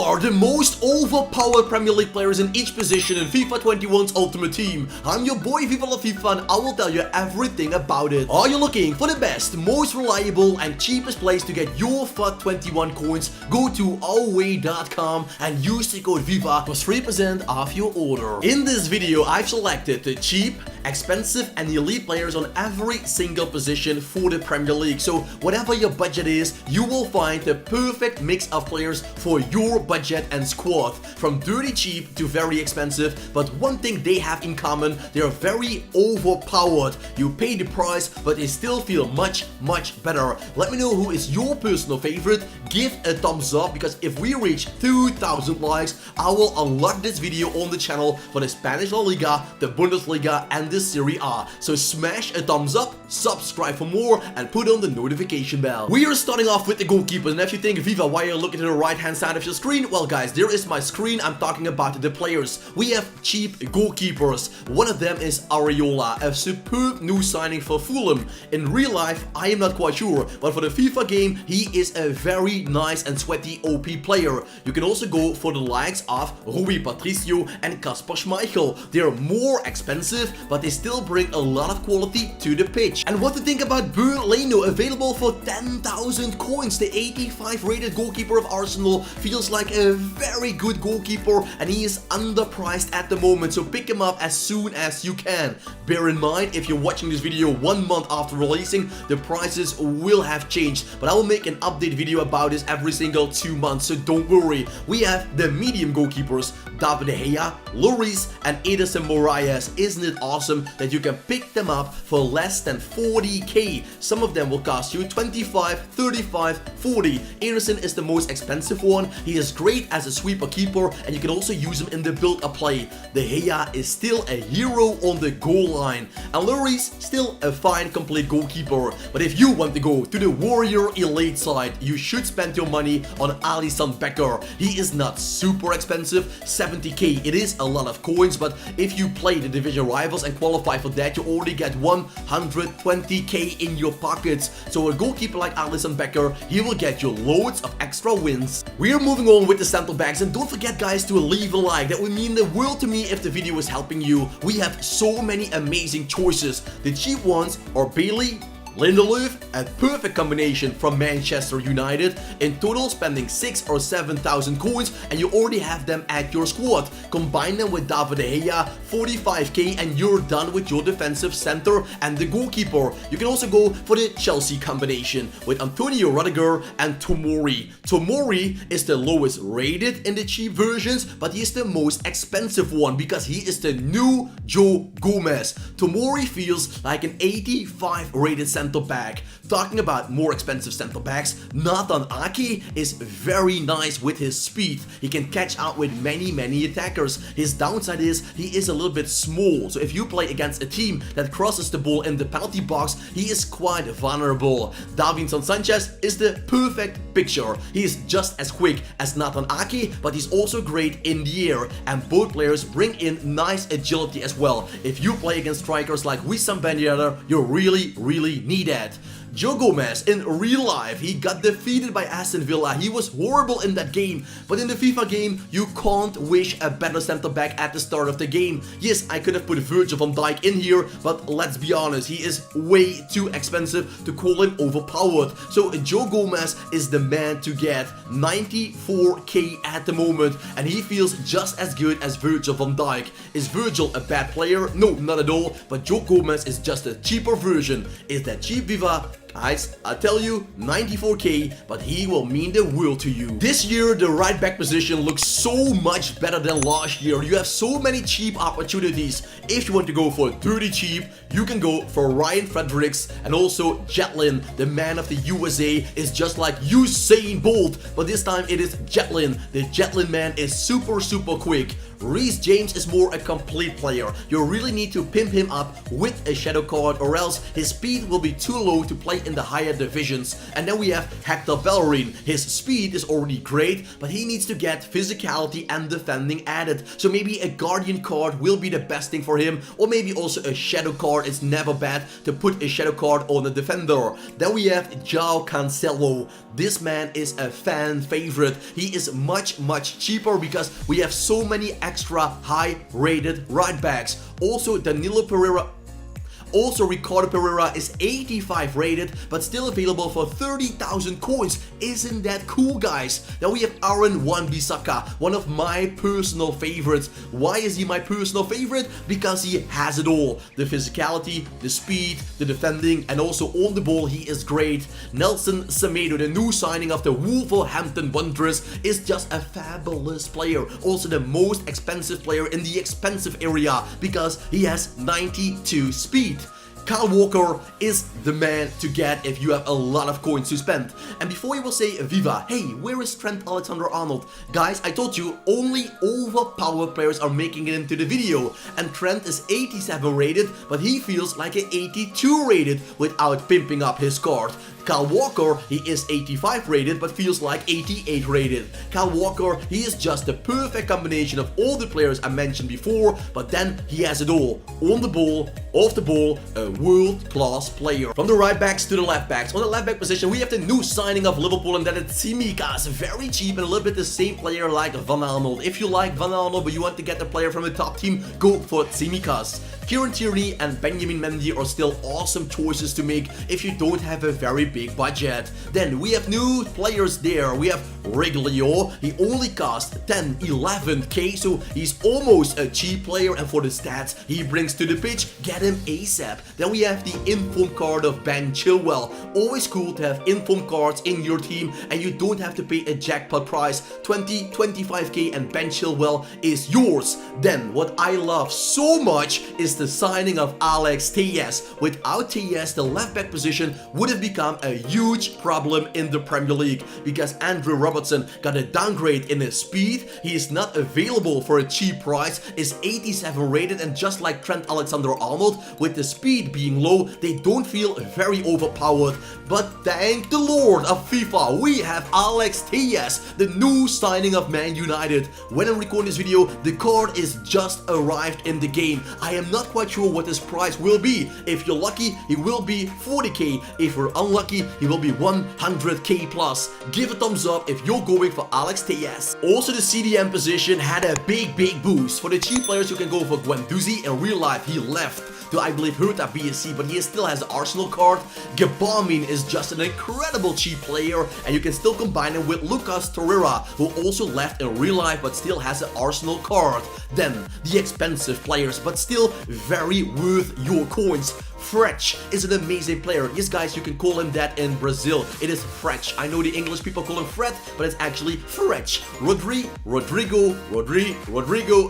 are the most overpowered Premier League players in each position in FIFA 21's Ultimate Team. I'm your boy FIFA and I will tell you everything about it. Are you looking for the best, most reliable and cheapest place to get your FIFA 21 coins? Go to allway.com and use the code FIFA for 3% off your order. In this video, I've selected the cheap, expensive and elite players on every single position for the Premier League. So whatever your budget is, you will find the perfect mix of players for your budget and squad. From dirty cheap to very expensive, but one thing they have in common, they are very overpowered. You pay the price, but they still feel much better. Let me know who is your personal favorite. Give a thumbs up, because if we reach 2,000 likes, I will unlock this video on the channel for the Spanish La Liga, the Bundesliga and the Serie A. So smash a thumbs up, subscribe for more and put on the notification bell. We are starting off with the goalkeepers, and if you think FIFA, why are you looking to the right hand side of your screen? Well guys, there is my screen. I'm talking about the players. We have cheap goalkeepers. One of them is Areola, a superb new signing for Fulham. In real life, I am not quite sure, but for the FIFA game, he is a very nice and sweaty OP player. You can also go for the likes of Rui Patricio and Kasper Schmeichel. They're more expensive, but they still bring a lot of quality to the pitch. And what to think about Leno, available for 10,000 coins. The 85 rated goalkeeper of Arsenal feels like a very good goalkeeper, and he is underpriced at the moment, so pick him up as soon as you can. Bear in mind, if you're watching this video 1 month after releasing, the prices will have changed, but I will make an update video about this every single 2 months, so don't worry. We have the medium goalkeepers, David De Gea, Lloris and Ederson Moraes. Isn't it awesome that you can pick them up for less than 40k? Some of them will cost you 25, 35, 40. Ederson is the most expensive one. He is great as a sweeper keeper, and you can also use him in the build-up play. De Gea is still a hero on the goal line, and Lloris still a fine complete goalkeeper. But if you want to go to the warrior elite side, you should spend your money on Alisson Becker. He is not super expensive, 70k. It is a lot of coins, but if you play the division rivals and qualify for that, you already get 120k in your pockets. So a goalkeeper like Alisson Becker, he will get you loads of extra wins. We are moving on with the centre backs, and don't forget guys to leave a like. That would mean the world to me if the video is helping you. We have so many amazing choices. The cheap ones are Bailey, Lindelöf, a perfect combination from Manchester United. In total, spending 6,000 or 7,000 coins, and you already have them at your squad. Combine them with David De Gea, 45k, and you're done with your defensive center and the goalkeeper. You can also go for the Chelsea combination with Antonio Rudiger and Tomori. Tomori is the lowest rated in the cheap versions, but he is the most expensive one because he is the new Joe Gomez. Tomori feels like an 85 rated center back. Talking about more expensive center backs, Nathan Ake is very nice with his speed. He can catch out with many attackers. His downside is he is a little bit small, so if you play against a team that crosses the ball in the penalty box, he is quite vulnerable. Davinson Sanchez is the perfect picture. He is just as quick as Nathan Ake, but he's also great in the air, and both players bring in nice agility as well. If you play against strikers like Wissam Ben Yedder, you really need that. Joe Gomez, in real life, he got defeated by Aston Villa. He was horrible in that game, but in the FIFA game, you can't wish a better center back at the start of the game. Yes, I could have put Virgil van Dijk in here, but let's be honest, he is way too expensive to call him overpowered. So Joe Gomez is the man to get, 94k at the moment, and he feels just as good as Virgil van Dijk. Is Virgil a bad player? No, not at all, but Joe Gomez is just a cheaper version. Is that cheap, FIFA? Guys, I tell you, 94k, but he will mean the world to you. This year, the right back position looks so much better than last year. You have so many cheap opportunities. If you want to go for dirty cheap, you can go for Ryan Fredericks and also Jetlin. The man of the USA is just like Usain Bolt, but this time it is Jetlin. The Jetlin man is super quick. Reece James is more a complete player. You really need to pimp him up with a shadow card, or else his speed will be too low to play in the higher divisions. And then we have Hector Bellerin. His speed is already great, but he needs to get physicality and defending added. So maybe a Guardian card will be the best thing for him, or maybe also a shadow card. It's never bad to put a shadow card on a defender. Then we have João Cancelo. This man is a fan favorite. He is much cheaper because we have so many extra high rated right backs. Also Danilo Pereira. Also, Ricardo Pereira is 85 rated, but still available for 30,000 coins. Isn't that cool, guys? Now we have Aaron Wan-Bissaka, one of my personal favorites. Why is he my personal favorite? Because he has it all. The physicality, the speed, the defending, and also on the ball he is great. Nelson Semedo, the new signing of the Wolverhampton Wanderers, is just a fabulous player. Also the most expensive player in the expensive area because he has 92 speed. Kyle Walker is the man to get if you have a lot of coins to spend. And before you will say Viva, hey, where is Trent Alexander-Arnold? Guys, I told you only overpowered players are making it into the video. And Trent is 87 rated, but he feels like an 82 rated without pimping up his card. Kyle Walker, he is 85 rated but feels like 88 rated. Kyle Walker, he is just the perfect combination of all the players I mentioned before, but then he has it all. On the ball, off the ball, a world-class player. From the right backs to the left backs. On the left back position, we have the new signing of Liverpool, and that is Tsimikas. Very cheap and a little bit the same player like Van Aanholt. If you like Van Aanholt but you want to get a player from the top team, go for Tsimikas. Kieran Tierney and Benjamin Mendy are still awesome choices to make if you don't have a very big budget. Then we have new players there. We have Reguilón. He only cost 11k, so he's almost a cheap player, and for the stats he brings to the pitch, get him ASAP. Then we have the inform card of Ben Chilwell. Always cool to have inform cards in your team and you don't have to pay a jackpot price. 25k and Ben Chilwell is yours. Then what I love so much is the signing of Alex Telles. Without Telles, the left back position would have become a huge problem in the Premier League because Andrew Robertson got a downgrade in his speed. He is not available for a cheap price, is 87 rated, and just like Trent Alexander-Arnold, with the speed being low, they don't feel very overpowered. But thank the Lord of FIFA, we have Alex Telles, the new signing of Man United. When I'm recording this video, the card is just arrived in the game. I am not quite sure what his price will be. If you're lucky, he will be 40k. If you're unlucky, he will be 100k plus. Give a thumbs up if you're going for Alex Telles. Also, the CDM position had a big boost. For the cheap players, you can go for Guendouzi. In real life, he left to, I believe, Hertha BSC, but he still has the Arsenal card. Gabamin is just an incredible cheap player, and you can still combine him with Lucas Torreira, who also left in real life but still has an Arsenal card. Then, the expensive players, but still very worth your coins. Fretch is an amazing player. Yes, guys, you can call him that in Brazil. It is Fretch. I know the English people call him Fred, but it's actually Fretch. Rodrigo,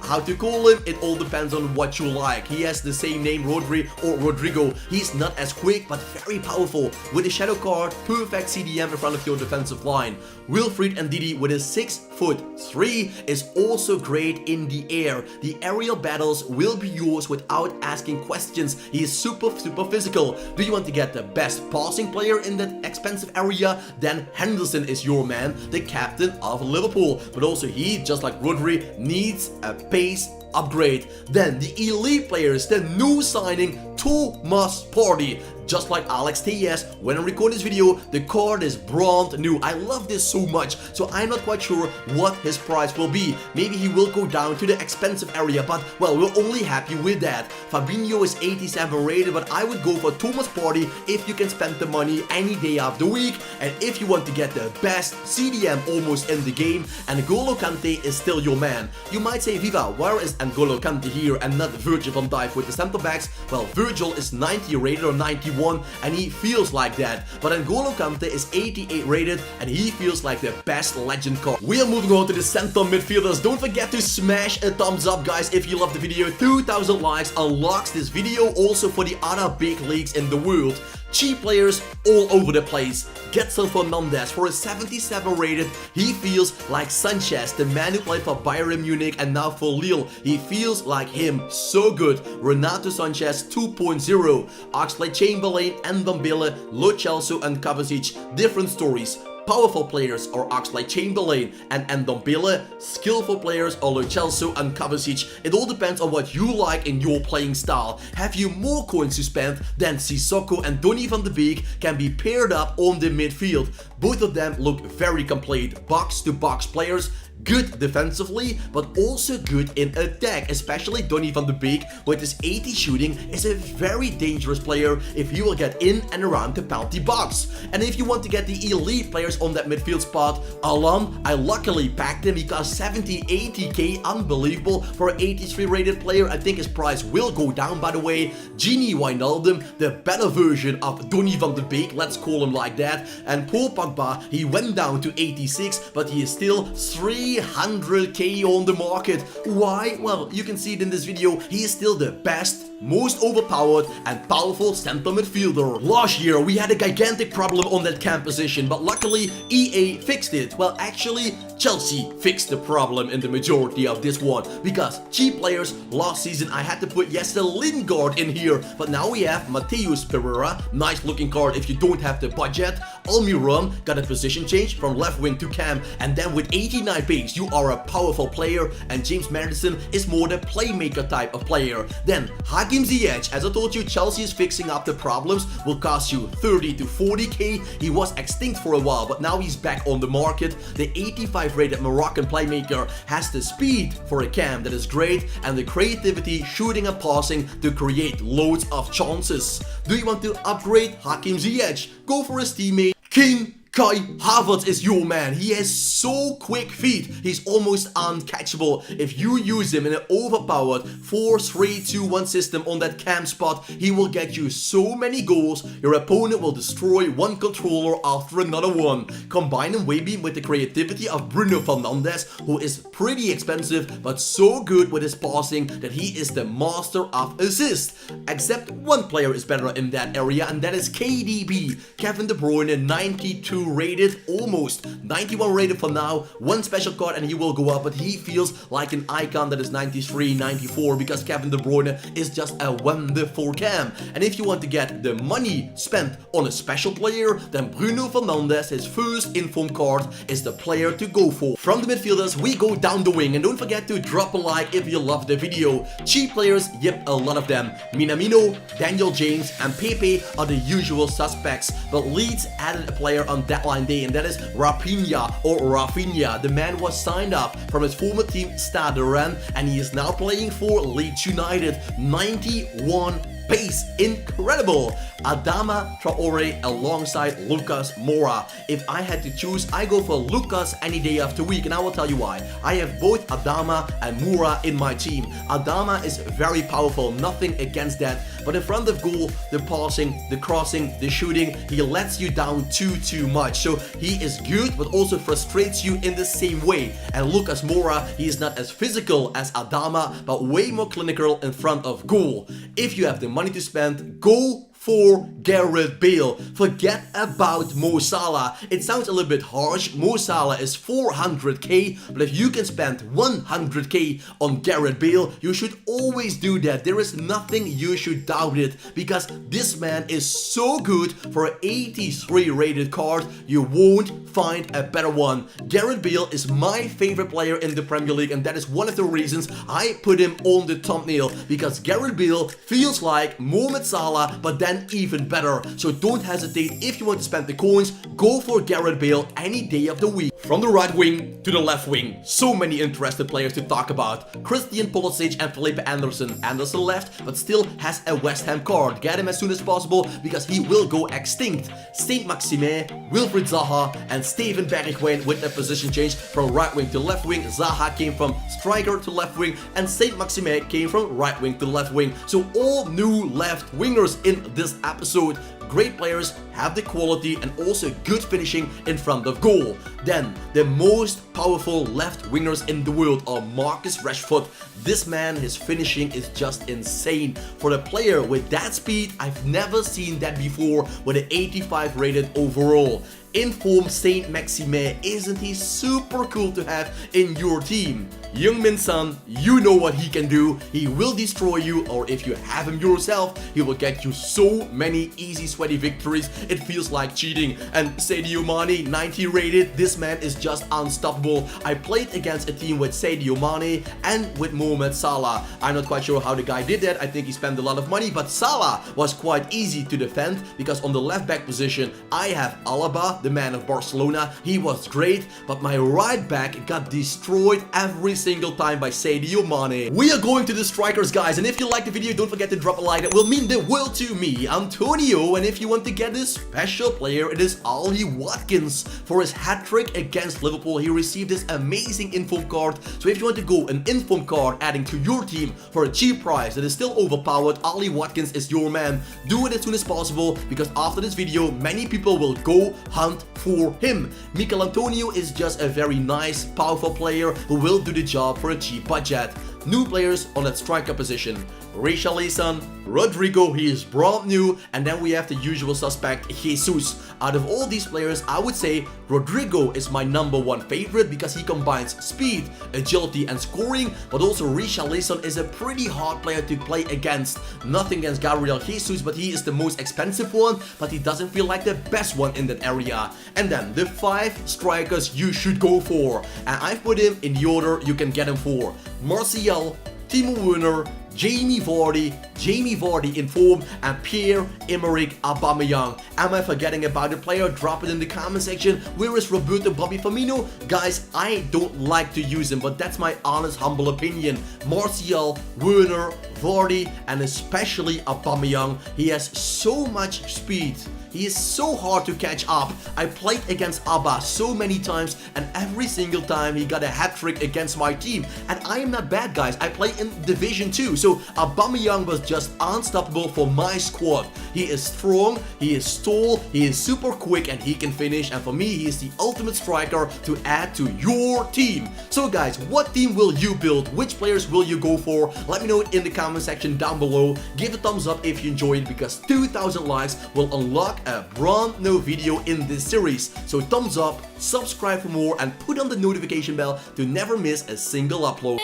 how to call him? It all depends on what you like. He has the same name, Rodri or Rodrigo. He's not as quick, but very powerful. With a shadow card, perfect CDM in front of your defensive line. Wilfried Ndidi with his 6'3" is also great in the air. The aerial battles will be yours without asking questions. He is super physical. Do you want to get the best passing player in that expensive area? Then Henderson is your man, the captain of Liverpool. But also he, just like Rodri, needs a pace upgrade. Then the elite players, the new signing Thomas Partey. Just like Alex Telles, when I record this video, the card is brand new. I love this so much, so I'm not quite sure what his price will be. Maybe he will go down to the expensive area, but well, we're only happy with that. Fabinho is 87 rated, but I would go for Thomas Partey if you can spend the money any day of the week, and if you want to get the best CDM almost in the game, and N'Golo Kante is still your man. You might say, Viva, where is N'Golo Kante here and not Virgil van Dijk with the center backs? Well, Virgil is 90 rated or 91, and he feels like that. But N'Golo Kante is 88 rated, and he feels like the best legend card. We are moving on to the center midfielders. Don't forget to smash a thumbs up, guys, if you love the video. 2,000 likes unlocks this video also for the other big leagues in the world. Cheap players all over the place. Getson Fernandes for a 77 rated. He feels like Sanchez, the man who played for Bayern Munich and now for Lille. He feels like him, so good. Renato Sanchez 2.0. Oxlade-Chamberlain, Ndombele, Lo Celso and Kovacic. Different stories. Powerful players are Oxlade-Chamberlain and Ndombele. Skillful players are Lo Celso and Kovacic. It all depends on what you like in your playing style. Have you more coins to spend? Then Sissoko and Donny van de Beek can be paired up on the midfield. Both of them look very complete. Box-to-box players. Good defensively, but also good in attack, especially Donny van de Beek with his 80 shooting is a very dangerous player if he will get in and around the penalty box. And if you want to get the elite players on that midfield spot, Alan, I luckily packed him because 70-80k, unbelievable for an 83 rated player. I think his price will go down, by the way. Gini Wijnaldum, the better version of Donny van de Beek, let's call him like that. And Paul Pogba, he went down to 86, but he is still 300k on the market. Why? Well, you can see it in this video. He is still the best, most overpowered and powerful center midfielder. Last year we had a gigantic problem on that cam position, but luckily EA fixed it. Well, actually Chelsea fixed the problem in the majority of this one, because cheap players last season I had to put Jesse Lingard in here, but now we have Mateus Pereira, nice looking card if you don't have the budget. Almiron got a position change from left wing to cam, and then with 89 pace you are a powerful player, and James Maddison is more the playmaker type of player. Then Hakim Ziyech, as I told you, Chelsea is fixing up the problems, will cost you 30 to 40k. He was extinct for a while, but now he's back on the market. The 85 rated Moroccan playmaker has the speed for a cam that is great, and the creativity, shooting and passing to create loads of chances. Do you want to upgrade Hakim Ziyech? Go for his teammate King Kai Havertz is your man. He has so quick feet. He's almost uncatchable. If you use him in an overpowered 4-3-2-1 system on that cam spot, he will get you so many goals. Your opponent will destroy one controller after another one. Combine him maybe with the creativity of Bruno Fernandes, who is pretty expensive but so good with his passing that he is the master of assist. Except one player is better in that area, and that is KDB. Kevin De Bruyne, 92 rated, almost 91 rated for now. One special card and he will go up, but he feels like an icon that is 93, 94, because Kevin De Bruyne is just a wonderful cam. And if you want to get the money spent on a special player, then Bruno Fernandes, his first inform card, is the player to go for. From the midfielders we go down the wing, and don't forget to drop a like if you love the video. Cheap players, yep, a lot of them. Minamino, Daniel James and Pepe are the usual suspects, but Leeds added a player on deadline day, and that is Rafinha or Rafinha. The man was signed up from his former team Stade Rennes, and he is now playing for Leeds United. 91 pace, incredible. Adama Traore alongside Lucas Moura. If I had to choose, I go for Lucas any day of the week, and I will tell you why. I have both Adama and Moura in my team. Adama is very powerful, nothing against that, but in front of goal, the passing, the crossing, the shooting, he lets you down too much. So he is good, but also frustrates you in the same way. And Lucas Moura, he is not as physical as Adama, but way more clinical in front of goal. If you have the money to spend, go for Gareth Bale. Forget about Mo Salah. It sounds a little bit harsh. Mo Salah is 400k, but if you can spend 100k on Gareth Bale, you should always do that. There is nothing you should doubt it, because this man is so good. For an 83 rated card, you won't find a better one. Gareth Bale is my favorite player in the Premier League, and that is one of the reasons I put him on the thumbnail, because Gareth Bale feels like Mohamed Salah, but then even better. So don't hesitate. If you want to spend the coins, go for Gareth Bale any day of the week. From the right wing to the left wing, so many interested players to talk about. Christian Pulisic and Felipe Anderson. Anderson left, but still has a West Ham card. Get him as soon as possible, because he will go extinct. Saint-Maximin, Wilfried Zaha and Steven Bergwijn with a position change from right wing to left wing. Zaha came from striker to left wing, and Saint-Maximin came from right wing to left wing. So all new left wingers in this episode. Great players have the quality and also good finishing in front of goal. Then, the most powerful left wingers in the world are Marcus Rashford. This man, his finishing is just insane. For a player with that speed, I've never seen that before with an 85 rated overall. In form Saint Maximin, isn't he super cool to have in your team? Heung-min Son, you know what he can do. He will destroy you, or if you have him yourself, he will get you so many easy sweaty victories, it feels like cheating. And Sadio Mane, 90 rated, this man is just unstoppable. I played against a team with Sadio Mane and with Mohamed Salah. I'm not quite sure how the guy did that. I think he spent a lot of money, but Salah was quite easy to defend because on the left back position, I have Alaba, the man of Barcelona. He was great, but my right back got destroyed every single time by Sadio Mane. We are going to the strikers, guys, and if you like the video, don't forget to drop a like. That will mean the world to me, Antonio. And if you want to get this special player, it is Ollie Watkins. For his hat-trick against Liverpool, he received this amazing inform card. So if you want to go an inform card adding to your team for a cheap price that is still overpowered, Ollie Watkins is your man. Do it as soon as possible, because after this video, many people will go hunt for him. Mikel Antonio is just a very nice, powerful player who will do the job for a cheap budget. New players on that striker position: Richarlison, Rodrigo, he is brand new, and then we have the usual suspect, Jesus. Out of all these players, I would say Rodrigo is my #1 favorite because he combines speed, agility and scoring, but also Richarlison is a pretty hard player to play against. Nothing against Gabriel Jesus, but he is the most expensive one, but he doesn't feel like the best one in that area. And then the 5 strikers you should go for, and I've put him in the order you can get him for: Martial, Timo Werner, Jamie Vardy in form, and Pierre-Emerick Aubameyang. Am I forgetting about a player? Drop it in the comment section. Where is Roberto Bobby Firmino? Guys, I don't like to use him, but that's my honest, humble opinion. Martial, Werner, Vardy, and especially Aubameyang. He has so much speed. He is so hard to catch up. I played against Abba so many times, and every single time he got a hat-trick against my team. And I am not bad, guys. I play in Division 2, so Aubameyang was just unstoppable for my squad. He is strong, he is tall, he is super quick, and he can finish. And for me, he is the ultimate striker to add to your team. So guys, what team will you build? Which players will you go for? Let me know it in the comment section down below. Give a thumbs up if you enjoyed it, because 2,000 likes will unlock a brand new video in this series. So thumbs up, subscribe for more, and put on the notification bell to never miss a single upload.